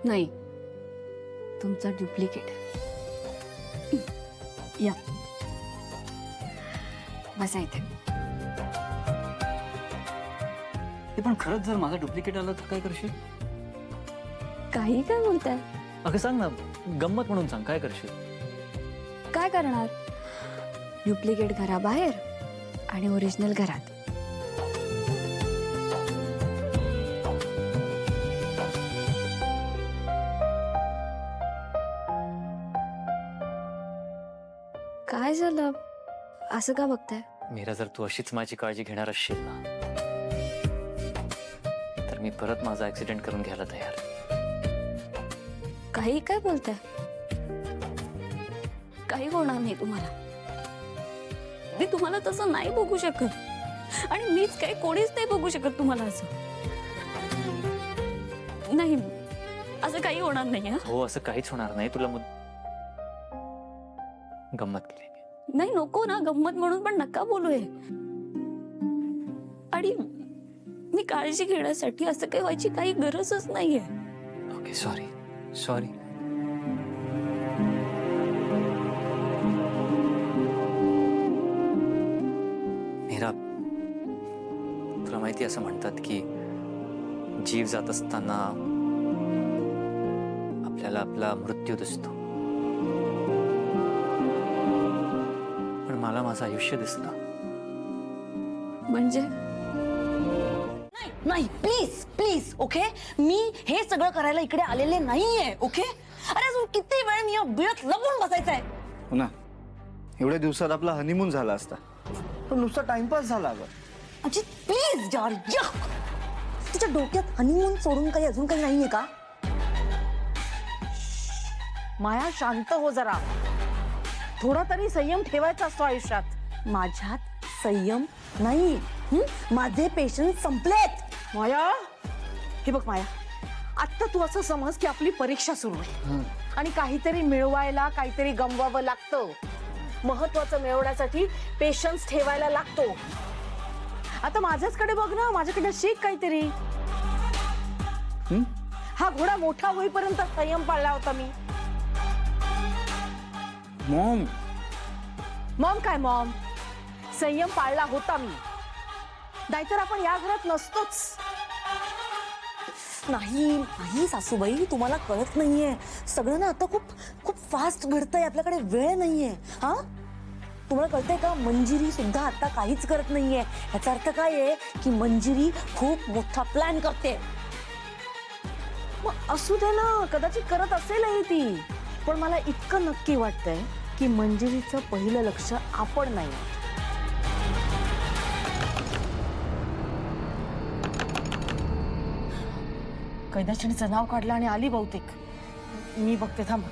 नाही, तुमचा डुप्लिकेट आहे. या बसा इथे. पण खरंच जर माझा डुप्लिकेट आला तर काय करशील? काही काय बोलताय? अगं सांग ना, गंमत म्हणून सांग, काय करशील? काय करणार? डुप्लिकेट घराबाहेर आणि ओरिजिनल घरात. काय झालं? असं का बघताय? मीरा, जर तू अशीच माझी काळजी घेणार असशील ना, तर मी परत माझा ऍक्सिडेंट करून घ्यायला तयार. काही काय बोलताय? काही होणार नाही तुम्हाला. मी तुम्हाला तसं नाही बघू शकत आणि मीच काही कोणीच नाही बघू शकत तुम्हाला असं. नाही, असं काही होणार नाही. हो, असं काहीच होणार नाही. तुला गंमत केली नाही, नको ना गंमत म्हणून, पण नका बोलूय. आणि मी काळजी घेण्यासाठी असं काही व्हायची काही गरजच नाहीये. Okay, sorry sorry. मीरा, तुला माहिती, असं म्हणतात की जीव जात असताना आपल्याला आपला मृत्यू दिसतो, पण मला माझं आयुष्य दिसलं. म्हणजे नाही, प्लीज प्लीज. ओके, मी हे सगळं करायला इकडे आलेले नाहीये. ओके, अरे अजून किती वेळ मी या बिळात लपून बसायचंय? हो ना, एवढ्या दिवसात आपला हनीमून झाला असता, पण नुसता टाइमपास झाला. अगं अजित प्लीज यार, तिच्या डोक्यात हनीमून सोडून काही अजून काही नाहीये का? माया, शांत हो जरा. थोडा तरी संयम ठेवायचा असतो आयुष्यात. माझ्यात संयम नाही. माझे पेशन्स संपलेत. माया, हे बघ माया, आता तू असं समज की आपली परीक्षा सुरू आहे आणि काहीतरी मिळवायला काहीतरी गमवावं लागतं. महत्वाचं मिळवण्यासाठी पेशन्स ठेवायला लागतो. आता माझ्याचकडे बघ ना, माझ्याकडे शिक काहीतरी. हा घोडा मोठा होईपर्यंत संयम पाळला होता मी. मॉम, मॉम काय मॉम, संयम पाळला होता मी, नाहीतर आपण या घरात नसतोच. नाही नाही सासूबाई, तुम्हाला कळत नाहीये. सगळं ना आता खूप खूप फास्ट घडतंय. आपल्याकडे वेळ नाहीये. हा, तुम्हाला कळतंय का? मंजिरी सुद्धा आता काहीच करत नाहीये. याचा अर्थ काय आहे की मंजिरी खूप मोठा प्लॅन करते. मग असू दे ना, कदाचित करत असेलही ती, पण मला इतकं नक्की वाटतंय की मंजिरीचं पहिलं लक्ष आपण नाही. कैदाशिणीचं नाव काढलं आणि आली बहुतेक. मी बघते, थांब.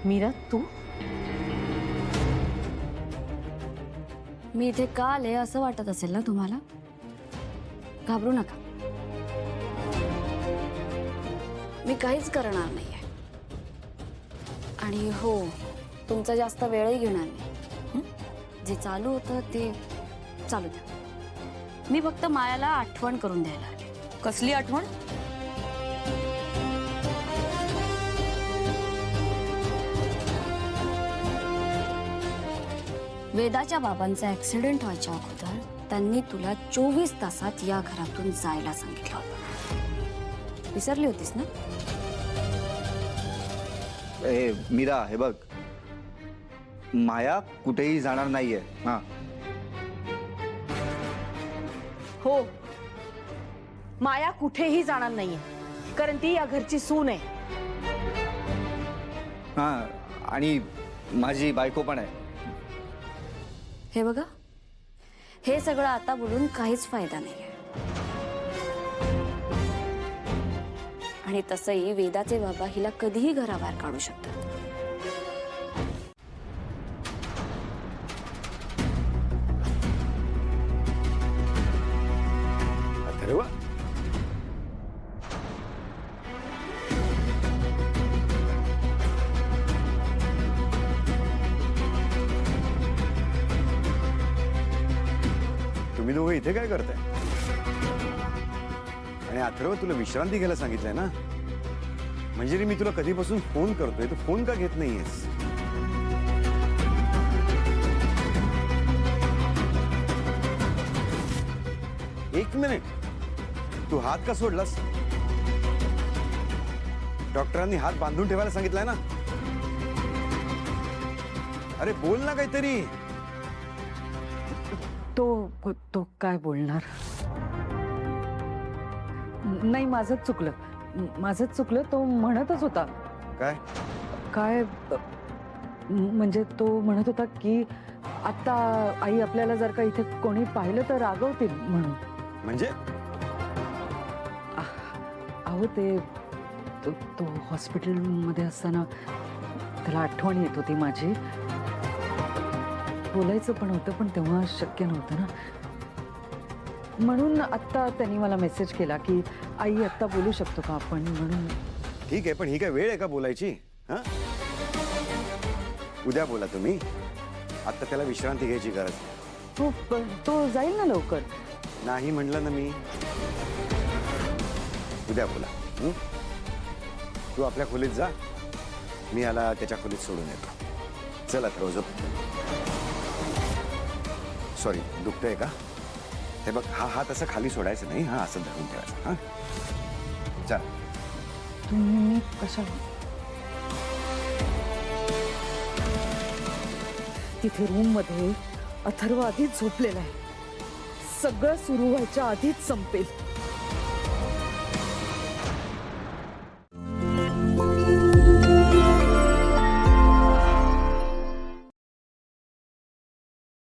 मीरा, तू? मी इथे का आले असं वाटत असेल ना तुम्हाला? घाबरू नका, मी काहीच करणार नाहीये. आणि हो, तुमचा जास्त वेळही घेणार नाही. जे चालू होतं ते चालू द्या. मी फक्त मायाला आठवण करून द्यायला आले. कसली आठवण? वेदाच्या बाबांचा ऍक्सिडेंट व्हायच्या अगोदर त्यांनी तुला 24 तासात या घरातून जायला सांगितलं होतं. विसरली होतीस ना? ए मीरा, हे बघ, माया कुठेही जाणार नाहीये. हा, हो, माया कुठेही जाणार नाहीये, कारण ती या घरची सून आहे. हा, आणि माझी बायको पण आहे. हे बघा, हे सगळं आता बोलून काहीच फायदा नाहीये. आणि तसंही वेदाचे बाबा हिला कधीही घराबाहेर काढू शकतात. अथर्व, तुम्ही दोघं इथे काय करताय? आणि अथर्व, तुला विश्रांती घ्यायला सांगितलंय ना? म्हणजे मी तुला कधीपासून फोन करतोय, तू फोन का घेत नाहीयेस? एक मिनिट, तू हात का सोडलास? डॉक्टरांनी हात बांधून ठेवायला सांगितलंय ना? अरे बोल ना काहीतरी. तो काय बोलणार? नाही, माझंच चुकलं. तो म्हणतच होता. काय म्हणजे तो म्हणत होता की आता आई आपल्याला जर का इथे कोणी पाहिलं तर रागवतील म्हणून. म्हणजे अहो तो हॉस्पिटलमध्ये असताना त्याला आठवण येत होती माझी. बोलायचं पण होतं, पण तेव्हा शक्य नव्हतं ना. म्हणून आत्ता त्यांनी मला मेसेज केला की आई आत्ता बोलू शकतो का आपण म्हणून. ठीक आहे, पण ही काय वेळ आहे का बोलायची? हा, उद्या बोला तुम्ही. आता त्याला विश्रांती घ्यायची गरज नाही. तो जाईल ना लवकर. नाही म्हणलं ना मी. उद्या बोला. तू आपल्या खोलीत जा, मी याला त्याच्या खोलीत सोडून येतो. चला रोज. सॉरी, दुखतंय का? हे बघ, हा हात असं खाली सोडायचं नाही, हा असं धरून ठेवायचं. हा, चल. तुम्ही कशा तिथे रूम मध्ये अथर्व आधीच झोपलेला आहे. सगळं सुरू व्हायच्या आधीच संपेल.